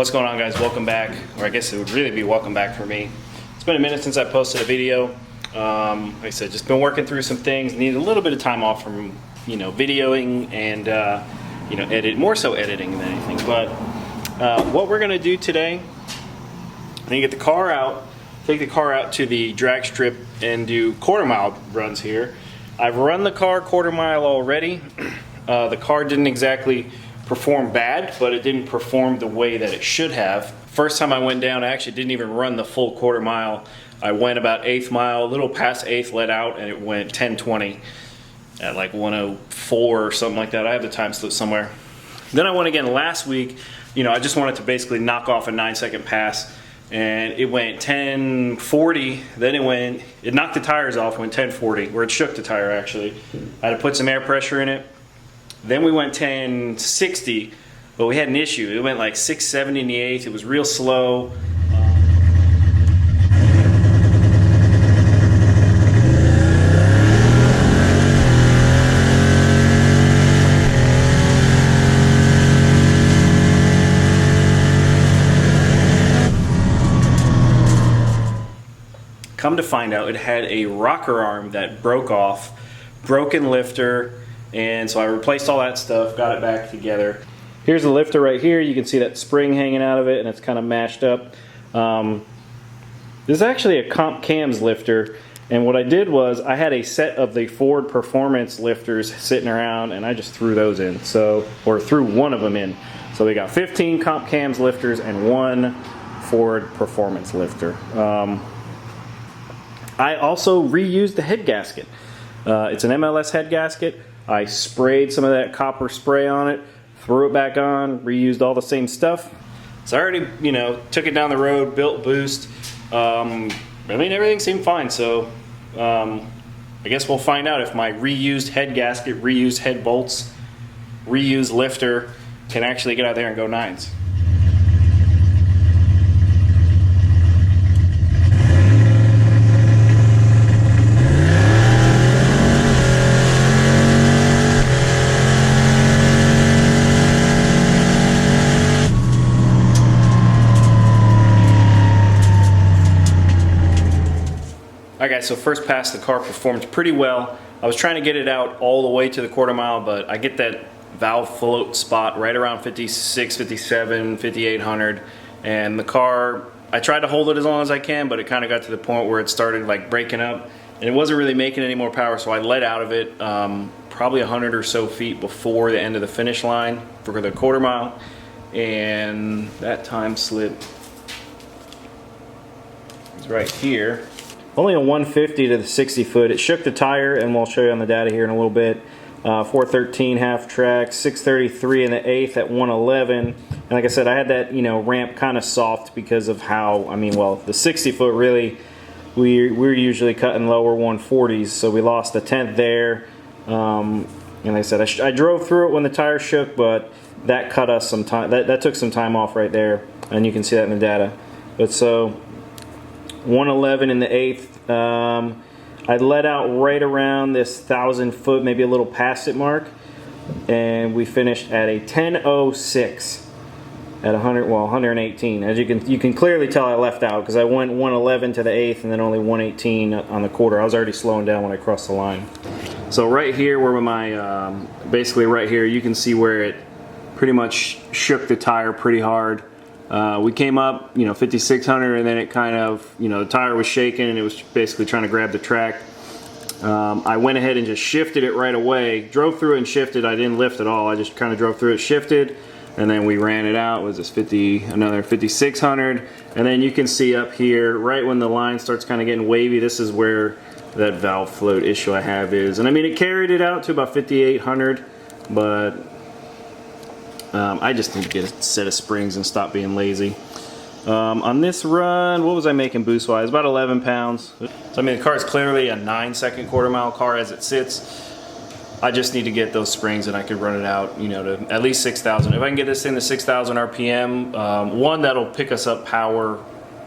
What's going on, guys? Welcome back, or I guess it would really be welcome back for me. It's been a minute since I posted a video. Like I said, just been working through some things. Needed a little bit of time off from videoing and more so editing than anything. But what we're gonna do today, I'm gonna get the car out, take the car out to the drag strip and do quarter-mile runs here. I've run the car quarter-mile already. The car didn't exactly perform bad, but it didn't perform the way that it should have. First time I went down, I actually didn't even run the full quarter-mile. I went about 1/8 mile, a little past 1/8, let out, and it went 10:20 at like 1:04 or something like that. I have the time slip somewhere. Then I went again last week. I just wanted to basically knock off a 9-second pass, and it went 10:40. Then it knocked the tires off, went 10:40, where it shook the tire actually. I had to put some air pressure in it. Then we went 10:60, but we had an issue. It went like 6:70 in the 1/8. It was real slow. Come to find out, it had a rocker arm that broke off, broken lifter, and so I replaced all that stuff, got it back together. Here's the lifter right here. You can see that spring hanging out of it, and it's kind of mashed up. This is actually a Comp Cams lifter, and what I did was I had a set of the Ford Performance lifters sitting around, and I just threw those in, or threw one of them in. So we got 15 Comp Cams lifters and one Ford Performance lifter. I also reused the head gasket. It's an MLS head gasket. I sprayed some of that copper spray on it, threw it back on, reused all the same stuff. So I already, took it down the road, built boost. Everything seemed fine. So I guess we'll find out if my reused head gasket, reused head bolts, reused lifter can actually get out there and go 9s. Alright guys, so first pass, the car performed pretty well. I was trying to get it out all the way to the quarter-mile, but I get that valve float spot right around 56, 57, 5800, and the car, I tried to hold it as long as I can, but it kind of got to the point where it started like breaking up, and it wasn't really making any more power, so I let out of it probably 100 or so feet before the end of the finish line for the quarter-mile, and that time slip is right here. Only a 150 to the 60 foot. It shook the tire, and we'll show you on the data here in a little bit. 413 half track, 633 in the 1/8 at 111. And like I said, I had that ramp kind of soft because of how, the 60 foot really, we're usually cutting lower 140s, so we lost a 1/10 there. And like I said, I drove through it when the tire shook, but that cut us some time. That took some time off right there, and you can see that in the data. But so 111 in the 1/8. I let out right around this 1,000 foot, maybe a little past it mark, and we finished at a 10:06 at 118. As you can clearly tell, I left out because I went 111 to the 1/8 and then only 118 on the quarter. I was already slowing down when I crossed the line. So right here, where my basically right here, you can see where it pretty much shook the tire pretty hard. We came up, 5,600, and then it kind of, the tire was shaking and it was basically trying to grab the track. I went ahead and just shifted it right away, drove through it and shifted. I didn't lift at all. I just kind of drove through it, shifted, and then we ran it out. It was this another 5,600, and then you can see up here, right when the line starts kind of getting wavy, this is where that valve float issue I have is. And it carried it out to about 5,800, but I just need to get a set of springs and stop being lazy. On this run, what was I making boost wise? About 11 pounds. So the car is clearly a 9-second quarter-mile car as it sits. I just need to get those springs and I could run it out, to at least 6,000. If I can get this thing to 6,000 RPM, one, that'll pick us up power.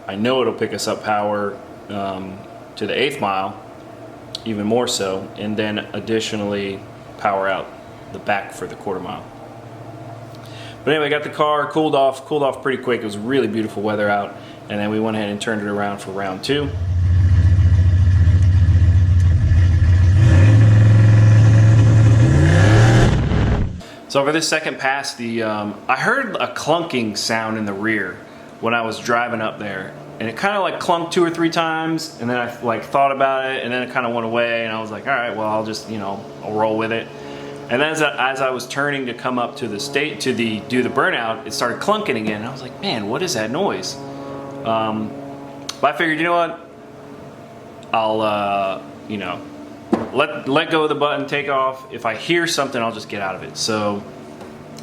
I know it'll pick us up power to the 1/8 mile, even more so, and then additionally power out the back for the quarter-mile. But anyway, got the car cooled off pretty quick. It was really beautiful weather out, and then we went ahead and turned it around for round 2. So for this second pass, I heard a clunking sound in the rear when I was driving up there, and it kind of like clunked 2 or 3 times, and then I like thought about it, and then it kind of went away, and I was like, all right, well, I'll just, I'll roll with it. And then as I was turning to come up to the do the burnout, it started clunking again, and I was like, man, what is that noise? But I figured, you know what? I'll let go of the button, take off. If I hear something, I'll just get out of it. So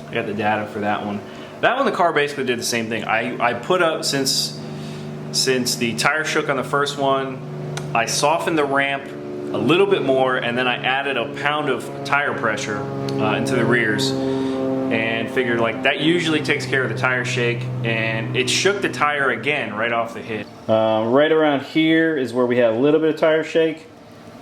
I got the data for that one. That one, the car basically did the same thing. I put up, since the tire shook on the first one, I softened the ramp a little bit more, and then I added a pound of tire pressure into the rears, and figured like that usually takes care of the tire shake, and it shook the tire again right off the hit. Right around here is where we had a little bit of tire shake.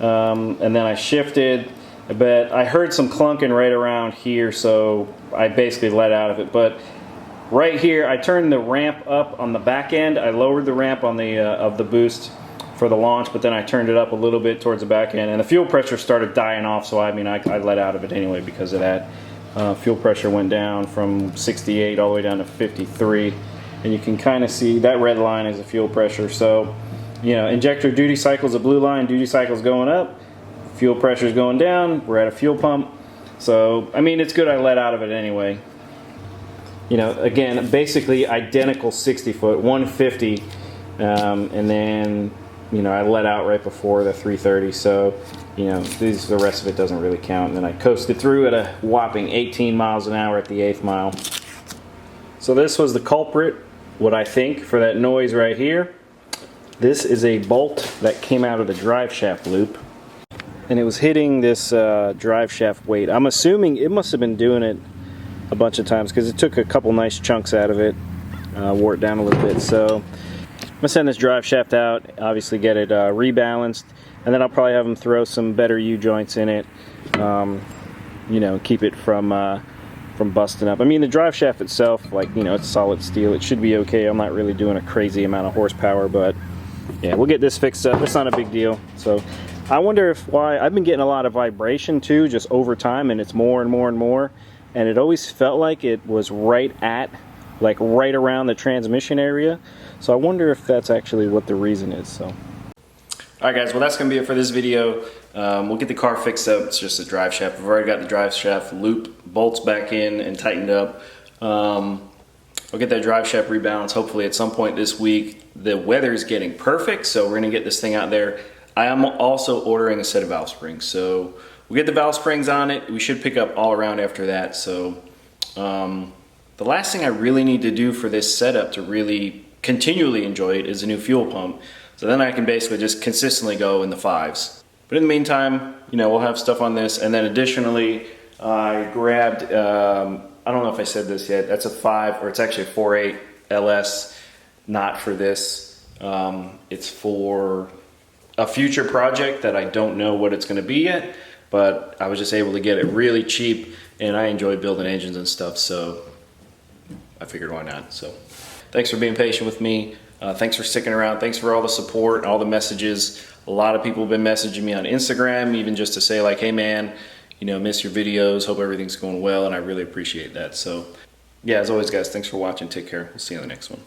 And then I shifted, but I heard some clunking right around here, so I basically let out of it. But right here, I turned the ramp up on the back end. I lowered the ramp on the of the boost for the launch, but then I turned it up a little bit towards the back end, and the fuel pressure started dying off, so I let out of it anyway because of that. Fuel pressure went down from 68 all the way down to 53, and you can kind of see that red line is the fuel pressure. So injector duty cycles, a blue line, duty cycles going up, fuel pressure is going down, we're at a fuel pump. So, I mean, it's good I let out of it anyway. Again, basically identical 60 foot, 150, and then, I let out right before the 330, so, the rest of it doesn't really count. And then I coasted through at a whopping 18 miles an hour at the 8th mile. So this was the culprit, what I think, for that noise right here. This is a bolt that came out of the drive shaft loop, and it was hitting this drive shaft weight. I'm assuming it must have been doing it a bunch of times because it took a couple nice chunks out of it, wore it down a little bit. So I'm gonna send this drive shaft out, obviously get it rebalanced, and then I'll probably have them throw some better U-joints in it, keep it from busting up. I mean, the drive shaft itself, it's solid steel. It should be okay. I'm not really doing a crazy amount of horsepower, but yeah, we'll get this fixed up. It's not a big deal. So I wonder why I've been getting a lot of vibration too, just over time, and it's more and more and more. And it always felt like it was right around the transmission area. So I wonder if that's actually what the reason is. So, all right, guys. Well, that's gonna be it for this video. We'll get the car fixed up. It's just a drive shaft. We've already got the drive shaft loop bolts back in and tightened up. We'll get that drive shaft rebalanced hopefully at some point this week. The weather is getting perfect, so we're gonna get this thing out there. I am also ordering a set of valve springs, so we'll get the valve springs on it. We should pick up all around after that. So the last thing I really need to do for this setup to really continually enjoy it is a new fuel pump. So then I can basically just consistently go in the 5s. But in the meantime, we'll have stuff on this. And then additionally, I grabbed, I don't know if I said this yet, that's a 5, or it's actually a 4.8 LS, not for this. It's for a future project that I don't know what it's gonna be yet, but I was just able to get it really cheap, and I enjoy building engines and stuff, so I figured why not. So thanks for being patient with me. Thanks for sticking around. Thanks for all the support and all the messages. A lot of people have been messaging me on Instagram, even just to say like, hey man, miss your videos, hope everything's going well, and I really appreciate that. So yeah, as always guys, thanks for watching, take care, we'll see you on the next one.